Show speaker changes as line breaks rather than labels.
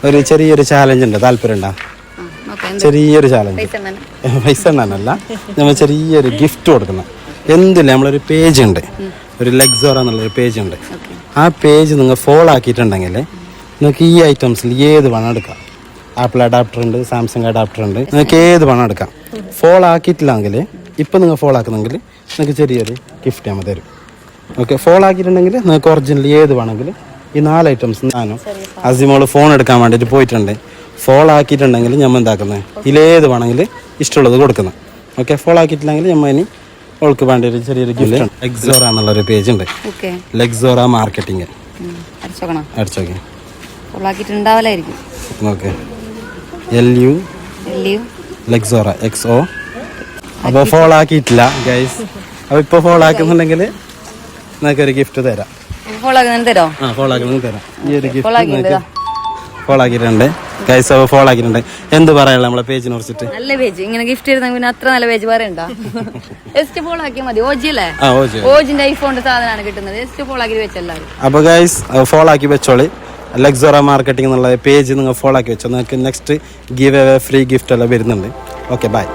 ഒരു ചെറിയൊരു ചാലഞ്ച് ഉണ്ട്, താല്പര്യം ഉണ്ടോ? ചെറിയൊരു ചാലഞ്ച്, പൈസ ഉണ്ടല്ല, നമ്മൾ ചെറിയൊരു ഗിഫ്റ്റ് കൊടുക്കണം. എന്തില്ല, നമ്മളൊരു പേജ് ഉണ്ട്, ഒരു ലെക്സോറ എന്നുള്ളൊരു പേജ് ഉണ്ട്. ആ പേജ് നിങ്ങൾ ഫോളോ ആക്കിയിട്ടുണ്ടെങ്കിൽ നിങ്ങൾക്ക് ഈ ഐറ്റംസിൽ ഏത് വേണം എടുക്കാം. ആപ്പിൾ അഡാപ്റ്റർ ഉണ്ട്, സാംസങ് അഡാപ്റ്റർ ഉണ്ട്, നിങ്ങൾക്ക് ഏത് വേണം എടുക്കാം. ഫോളോ ആക്കിയിട്ടില്ലെങ്കിൽ, ഇപ്പം നിങ്ങൾ ഫോളോ ആക്കുന്നെങ്കിൽ നിങ്ങൾക്ക് ചെറിയൊരു ഗിഫ്റ്റ് നമ്മൾ തരും. ഓക്കെ, ഫോളോ ആക്കിയിട്ടുണ്ടെങ്കിൽ നിങ്ങൾക്ക് ഒറിജിനൽ ഏത് വേണമെങ്കിൽ ഈ 4 ഐറ്റംസ് ഞാനും അസിമോള് ഫോൺ എടുക്കാൻ വേണ്ടിയിട്ട് പോയിട്ടുണ്ട്. ഫോളോ ആക്കിയിട്ടുണ്ടെങ്കിൽ നമ്മൾ എന്താക്കുന്നത്, ഇതിലേത് വേണമെങ്കിൽ ഇഷ്ടമുള്ളത് കൊടുക്കുന്നത്. ഓക്കെ, ഫോളോ ആക്കിയിട്ടില്ലെങ്കിൽ നമ്മൾ ഇനി അവൾക്ക് വേണ്ടി ഒരു ചെറിയൊരു ഗിഫ്റ്റ് ഉണ്ട്. ലെക്സോറ എന്നുള്ളൊരു പേജ് ഉണ്ട്, ലെക്സോറ മാർക്കറ്റിംഗ്. അടിച്ചോക്കെ ഓക്കെ, LU ലെക്സോറ XO. അപ്പോൾ ഫോളോ ആക്കിയിട്ടില്ല ഗൈസ്. അപ്പോൾ ഇപ്പോൾ ഫോളോ ആക്കുന്നുണ്ടെങ്കിൽ നിങ്ങൾക്കൊരു ഗിഫ്റ്റ് തരാം. ഫോളോ ആക്കുന്നത് തരാം. ഈ ഒരു ഗിഫ്റ്റ് ഫോളോ ആക്കിയിട്ടുണ്ട് ഗൈസ്. അപ്പോൾ ഫോളോ ആക്കിയിട്ടുണ്ട്. എന്ത് പറയാനുള്ള നമ്മളെ പേജിനെ കുറിച്ചിട്ട്? നല്ല പേജ്, ഇങ്ങനെ ഗിഫ്റ്റ് ചെയ്താൽ പിന്നെ അത്ര നല്ല പേജ് പറയണ്ട. ജസ്റ്റ് ഫോളോ ആക്കിയാൽ മതി. ഓജി അല്ലേ, ഓജിന്റെ ഐഫോണിന്റെ സാധനമാണ് കിട്ടുന്നത്. ജസ്റ്റ് ഫോളോ ആക്കി വെച്ചെല്ലാവരും. അപ്പോൾ ഗൈസ് ഫോളോ ആക്കി വെച്ചോളി. ലെക്സോറ മാർക്കറ്റിംഗ് എന്നുള്ള പേജ് നിങ്ങൾ ഫോളോ ആക്കി വെച്ചോ. നിങ്ങൾക്ക് next giveaway free gift എല്ലാം വരുന്നുണ്ട്. Okay, by.